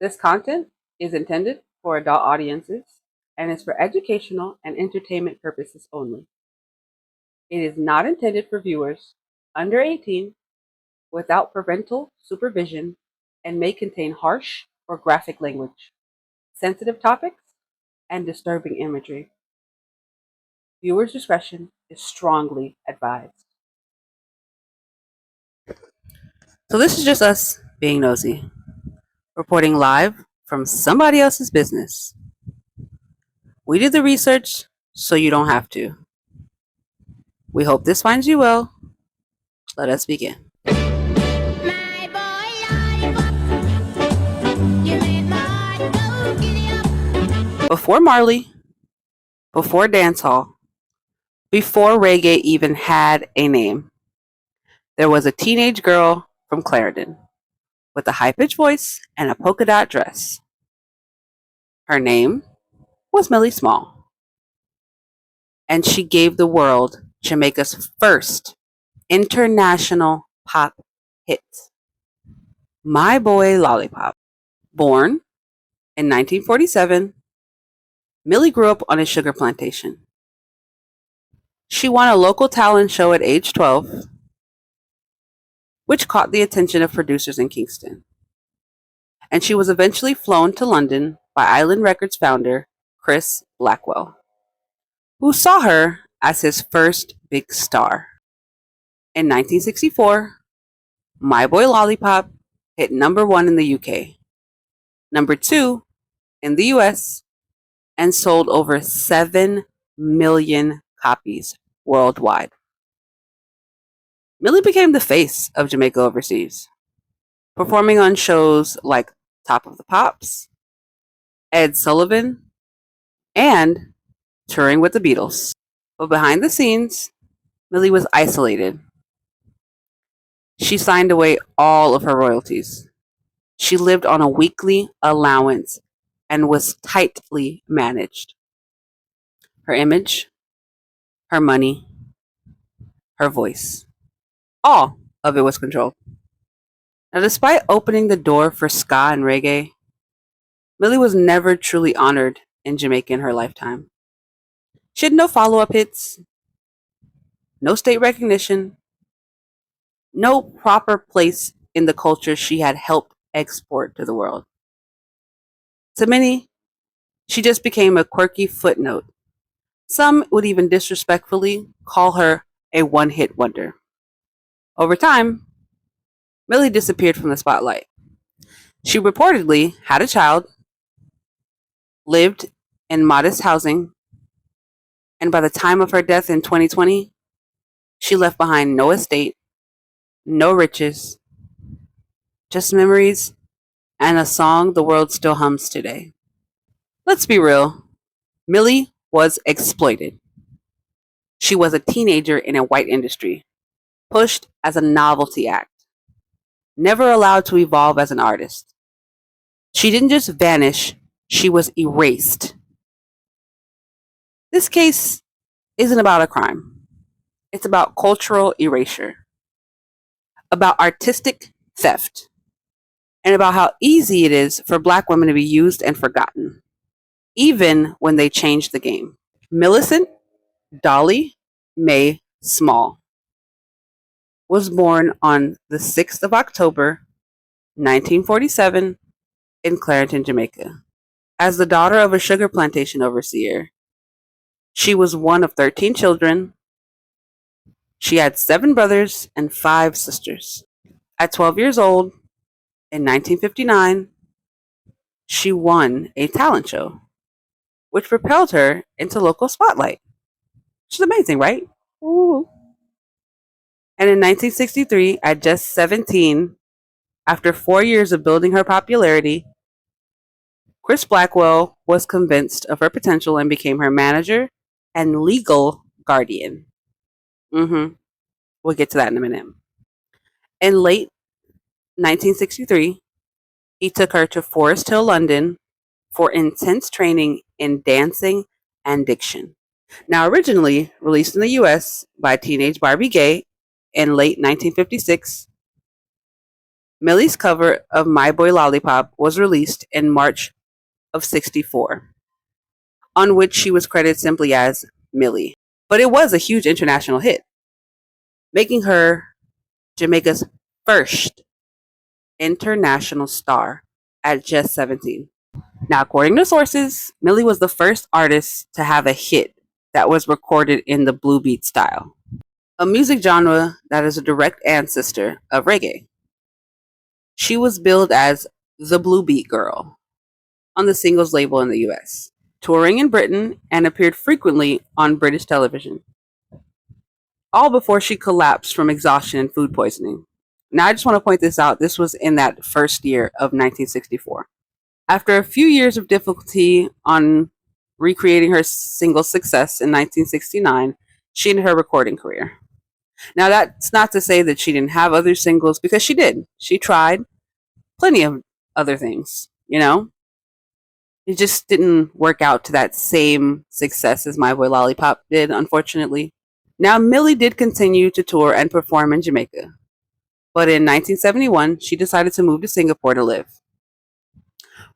This content is intended for adult audiences and is for educational and entertainment purposes only. It is not intended for viewers under 18 without parental supervision and may contain harsh or graphic language, sensitive topics, and disturbing imagery. Viewers' discretion is strongly advised. So, this is just us being nosy, reporting live from somebody else's business. We did the research so you don't have to. We hope this finds you well. Let us begin. My boy lollipop, you made my heart go giddy up. Before Marley, before dancehall, before reggae even had a name, there was a teenage girl from Clarendon with a high-pitched voice and a polka dot dress. Her name was Millie Small, and she gave the world Jamaica's first international pop hit, My Boy Lollipop. Born in 1947, Millie grew up on a sugar plantation. She won a local talent show at age 12, which caught the attention of producers in Kingston. And she was eventually flown to London by Island Records founder Chris Blackwell, who saw her as his first big star. In 1964, My Boy Lollipop hit number 1 in the UK, number 2 in the US, and sold over 7 million copies worldwide. Millie became the face of Jamaica overseas, performing on shows like Top of the Pops, Ed Sullivan, and touring with the Beatles. But behind the scenes, Millie was isolated. She signed away all of her royalties. She lived on a weekly allowance and was tightly managed. Her image, her money, her voice, all of it was controlled. Now, despite opening the door for ska and reggae, Millie was never truly honored in Jamaica in her lifetime. She had no follow-up hits, no state recognition, no proper place in the culture she had helped export to the world. To many, she just became a quirky footnote. Some would even disrespectfully call her a one-hit wonder. Over time, Millie disappeared from the spotlight. She reportedly had a child, lived in modest housing, and by the time of her death in 2020, she left behind no estate, no riches, just memories and a song the world still hums today. Let's be real, Millie was exploited. She was a teenager in a white industry, pushed as a novelty act, never allowed to evolve as an artist. She didn't just vanish, she was erased. This case isn't about a crime. It's about cultural erasure, about artistic theft, and about how easy it is for Black women to be used and forgotten, even when they change the game. Millicent Dolly Mae Small was born on the 6th of October, 1947, in Clarendon, Jamaica. As the daughter of a sugar plantation overseer, she was one of 13 children. She had 7 brothers and 5 sisters. At 12 years old, in 1959, she won a talent show, which propelled her into local spotlight. Which is amazing, right? Ooh. And in 1963, at just 17, after 4 years of building her popularity, Chris Blackwell was convinced of her potential and became her manager and legal guardian. We'll get to that in a minute. In late 1963, he took her to Forest Hill, London, for intense training in dancing and diction. Now, originally released in the US by Teenage Barbie Gay in late 1956, Millie's cover of My Boy Lollipop was released in March of '64, on which she was credited simply as Millie. But it was a huge international hit, making her Jamaica's first international star at just 17. Now, according to sources, Millie was the first artist to have a hit that was recorded in the blue beat style, a music genre that is a direct ancestor of reggae. She was billed as the Blue Beat Girl on the singles label in the US, touring in Britain, and appeared frequently on British television, all before she collapsed from exhaustion and food poisoning. Now, I just want to point this out. This was in that first year of 1964. After a few years of difficulty on recreating her single success in 1969, she ended her recording career. Now, that's not to say that she didn't have other singles, because she did. She tried plenty of other things, you know? It just didn't work out to that same success as My Boy Lollipop did, unfortunately. Now, Millie did continue to tour and perform in Jamaica, but in 1971, she decided to move to Singapore to live.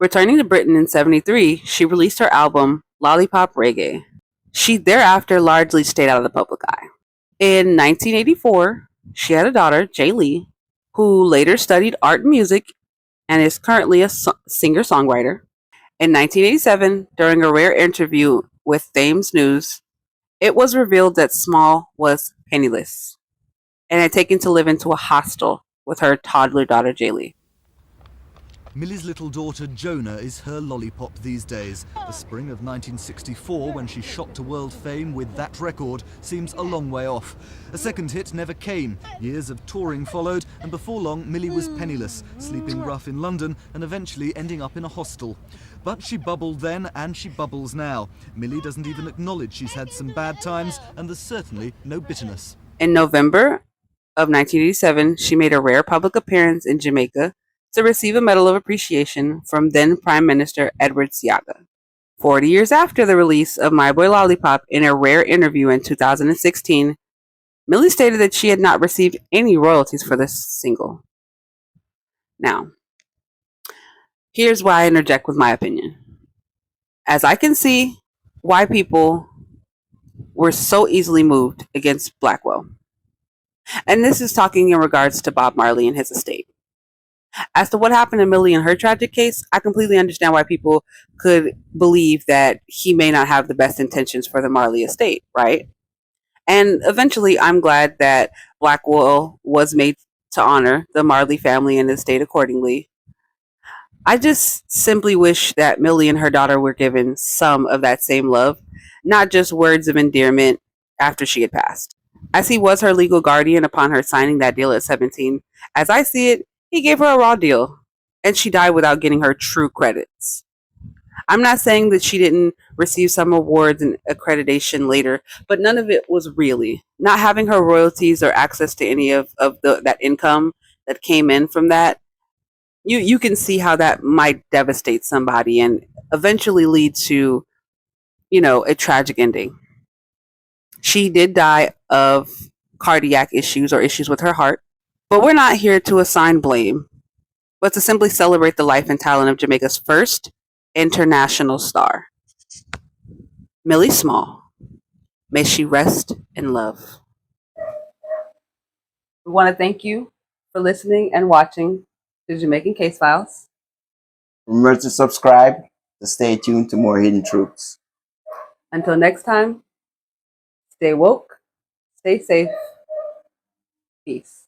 Returning to Britain in '73, she released her album Lollipop Reggae. She thereafter largely stayed out of the public eye. In 1984, she had a daughter, Jay Lee, who later studied art and music and is currently a singer-songwriter. In 1987, during a rare interview with Thames News, it was revealed that Small was penniless and had taken to live into a hostel with her toddler daughter, Jaylee. Millie's little daughter Jonah is her lollipop these days. The spring of 1964, when she shot to world fame with that record, seems a long way off. A second hit never came. Years of touring followed, and before long Millie was penniless, sleeping rough in London and eventually ending up in a hostel. But she bubbled then, and she bubbles now. Millie doesn't even acknowledge she's had some bad times, and there's certainly no bitterness. In November of 1987, she made a rare public appearance in Jamaica to receive a Medal of Appreciation from then Prime Minister Edward Seaga. 40 years after the release of My Boy Lollipop, in a rare interview in 2016, Millie stated that she had not received any royalties for this single. Now, here's why I interject with my opinion. As I can see why people were so easily moved against Blackwell. And this is talking in regards to Bob Marley and his estate. As to what happened to Millie in her tragic case, I completely understand why people could believe that he may not have the best intentions for the Marley estate, right? And eventually, I'm glad that Blackwell was made to honor the Marley family and estate accordingly. I just simply wish that Millie and her daughter were given some of that same love, not just words of endearment after she had passed. As he was her legal guardian upon her signing that deal at 17, as I see it, he gave her a raw deal, and she died without getting her true credits. I'm not saying that she didn't receive some awards and accreditation later, but none of it was really. Not having her royalties or access to any of that income that came in from that, you can see how that might devastate somebody and eventually lead to, a tragic ending. She did die of cardiac issues or issues with her heart. But we're not here to assign blame, but to simply celebrate the life and talent of Jamaica's first international star, Millie Small. May she rest in love. We want to thank you for listening and watching to Jamaican Case Files. Remember to subscribe to stay tuned to more hidden truths. Until next time, stay woke, stay safe, peace.